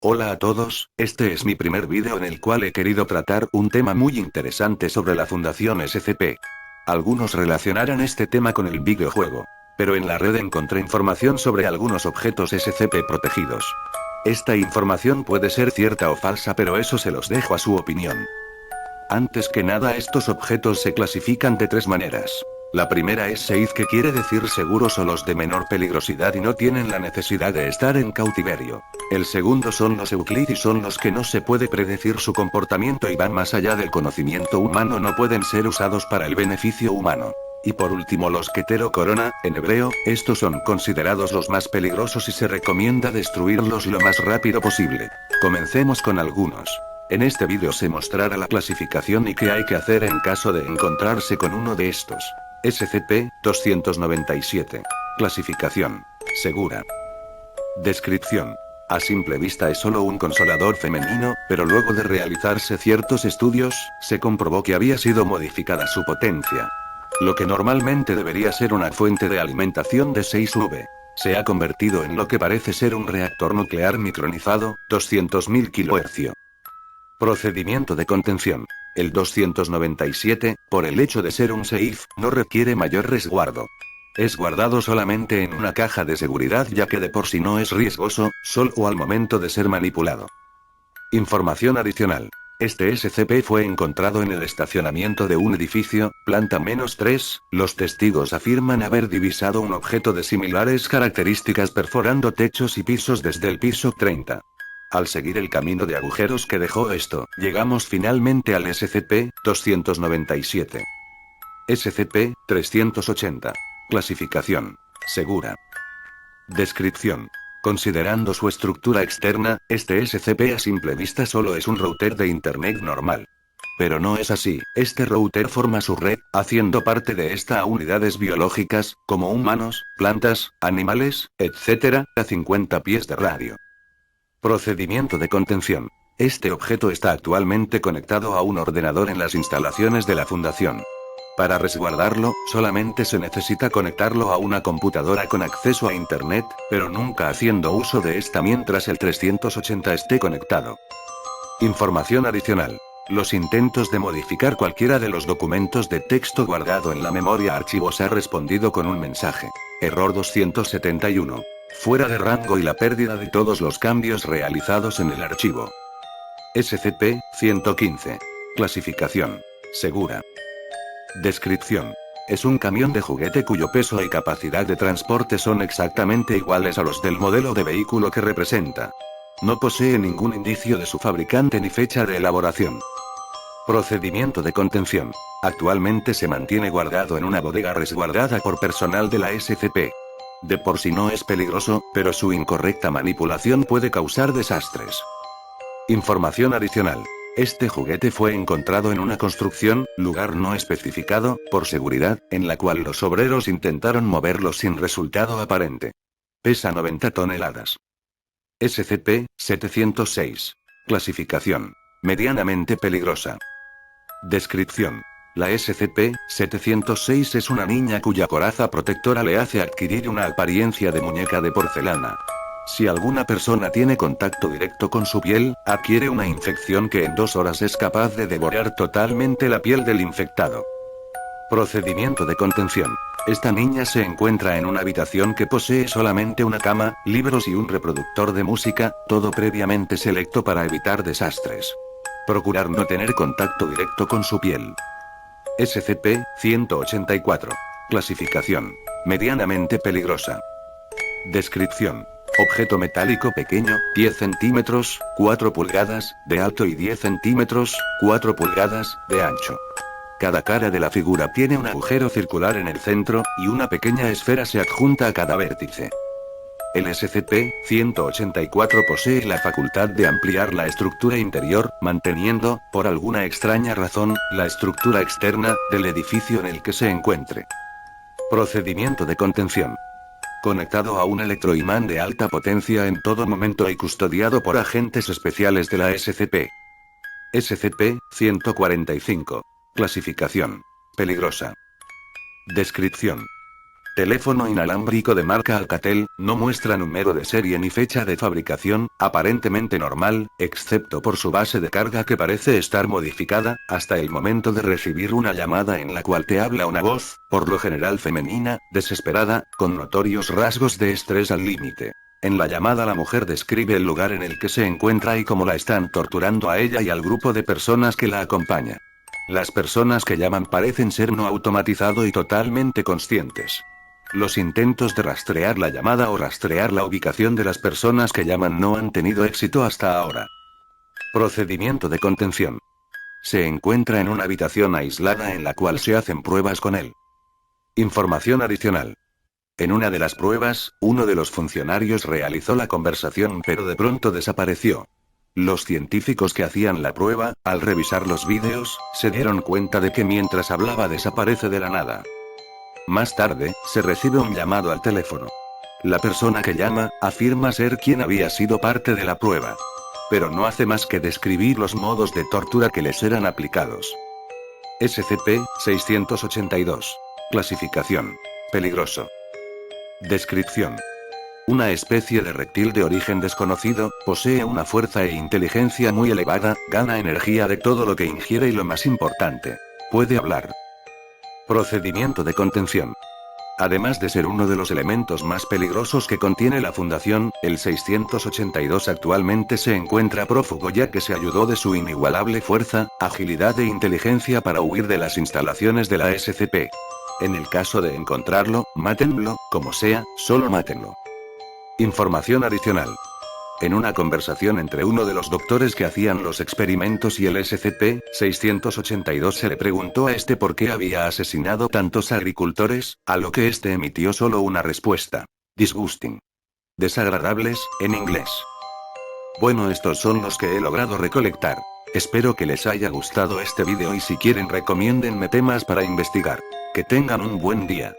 Hola a todos, este es mi primer vídeo en el cual he querido tratar un tema muy interesante sobre la Fundación SCP. Algunos relacionarán este tema con el videojuego. Pero en la red encontré información sobre algunos objetos SCP protegidos. Esta información puede ser cierta o falsa, pero eso se los dejo a su opinión. Antes que nada, estos objetos se clasifican de tres maneras. La primera es safe, que quiere decir seguros o los de menor peligrosidad y no tienen la necesidad de estar en cautiverio. El segundo son los Euclid y son los que no se puede predecir su comportamiento y van más allá del conocimiento humano, no pueden ser usados para el beneficio humano. Y por último los Ketero Corona, en hebreo, estos son considerados los más peligrosos y se recomienda destruirlos lo más rápido posible. Comencemos con algunos. En este vídeo se mostrará la clasificación y qué hay que hacer en caso de encontrarse con uno de estos. SCP-297. Clasificación: segura. Descripción: a simple vista es solo un consolador femenino, pero luego de realizarse ciertos estudios, se comprobó que había sido modificada su potencia. Lo que normalmente debería ser una fuente de alimentación de 6V, se ha convertido en lo que parece ser un reactor nuclear micronizado, 200.000 kHz. Procedimiento de contención. El 297, por el hecho de ser un safe, no requiere mayor resguardo. Es guardado solamente en una caja de seguridad, ya que de por sí no es riesgoso, solo al momento de ser manipulado. Información adicional. Este SCP fue encontrado en el estacionamiento de un edificio, planta -3, los testigos afirman haber divisado un objeto de similares características perforando techos y pisos desde el piso 30. Al seguir el camino de agujeros que dejó esto, llegamos finalmente al SCP-297. SCP-380. Clasificación: segura. Descripción: considerando su estructura externa, este SCP a simple vista solo es un router de Internet normal. Pero no es así, este router forma su red, haciendo parte de esta a unidades biológicas, como humanos, plantas, animales, etc., a 50 pies de radio. Procedimiento de contención. Este objeto está actualmente conectado a un ordenador en las instalaciones de la Fundación. Para resguardarlo, solamente se necesita conectarlo a una computadora con acceso a Internet, pero nunca haciendo uso de esta mientras el 380 esté conectado. Información adicional. Los intentos de modificar cualquiera de los documentos de texto guardado en la memoria archivos ha respondido con un mensaje. Error 271. Fuera de rango y la pérdida de todos los cambios realizados en el archivo. SCP-115. Clasificación: segura. Descripción: es un camión de juguete cuyo peso y capacidad de transporte son exactamente iguales a los del modelo de vehículo que representa. No posee ningún indicio de su fabricante ni fecha de elaboración. Procedimiento de contención. Actualmente se mantiene guardado en una bodega resguardada por personal de la SCP. De por sí no es peligroso, pero su incorrecta manipulación puede causar desastres. Información adicional. Este juguete fue encontrado en una construcción, lugar no especificado, por seguridad, en la cual los obreros intentaron moverlo sin resultado aparente. Pesa 90 toneladas. SCP-706. Clasificación: medianamente peligrosa. Descripción: la SCP-706 es una niña cuya coraza protectora le hace adquirir una apariencia de muñeca de porcelana. Si alguna persona tiene contacto directo con su piel, adquiere una infección que en 2 horas es capaz de devorar totalmente la piel del infectado. Procedimiento de contención. Esta niña se encuentra en una habitación que posee solamente una cama, libros y un reproductor de música, todo previamente selecto para evitar desastres. Procurar no tener contacto directo con su piel. SCP-184. Clasificación: medianamente peligrosa. Descripción: objeto metálico pequeño, 10 centímetros, 4 pulgadas, de alto y 10 centímetros, 4 pulgadas, de ancho. Cada cara de la figura tiene un agujero circular en el centro, y una pequeña esfera se adjunta a cada vértice. El SCP-184 posee la facultad de ampliar la estructura interior, manteniendo, por alguna extraña razón, la estructura externa, del edificio en el que se encuentre. Procedimiento de contención. Conectado a un electroimán de alta potencia en todo momento y custodiado por agentes especiales de la SCP. SCP-145. Clasificación: peligrosa. Descripción: Teléfono inalámbrico de marca Alcatel, no muestra número de serie ni fecha de fabricación, aparentemente normal, excepto por su base de carga que parece estar modificada, hasta el momento de recibir una llamada en la cual te habla una voz, por lo general femenina, desesperada, con notorios rasgos de estrés al límite. En la llamada la mujer describe el lugar en el que se encuentra y cómo la están torturando a ella y al grupo de personas que la acompaña. Las personas que llaman parecen ser no automatizado y totalmente conscientes. Los intentos de rastrear la llamada o rastrear la ubicación de las personas que llaman no han tenido éxito hasta ahora. Procedimiento de contención. Se encuentra en una habitación aislada en la cual se hacen pruebas con él. Información adicional. En una de las pruebas, uno de los funcionarios realizó la conversación pero de pronto desapareció. Los científicos que hacían la prueba, al revisar los vídeos, se dieron cuenta de que mientras hablaba desaparece de la nada. Más tarde, se recibe un llamado al teléfono. La persona que llama, afirma ser quien había sido parte de la prueba. Pero no hace más que describir los modos de tortura que les eran aplicados. SCP-682. Clasificación. Peligroso. Descripción. Una especie de reptil de origen desconocido, posee una fuerza e inteligencia muy elevada, gana energía de todo lo que ingiere y lo más importante, puede hablar. Procedimiento de contención. Además de ser uno de los elementos más peligrosos que contiene la Fundación, el 682 actualmente se encuentra prófugo ya que se ayudó de su inigualable fuerza, agilidad e inteligencia para huir de las instalaciones de la SCP. En el caso de encontrarlo, mátenlo, como sea, solo mátenlo. Información adicional. En una conversación entre uno de los doctores que hacían los experimentos y el SCP-682 se le preguntó a este por qué había asesinado tantos agricultores, a lo que este emitió solo una respuesta. Disgusting. Desagradables, en inglés. Bueno, estos son los que he logrado recolectar. Espero que les haya gustado este vídeo y si quieren recomiéndenme temas para investigar. Que tengan un buen día.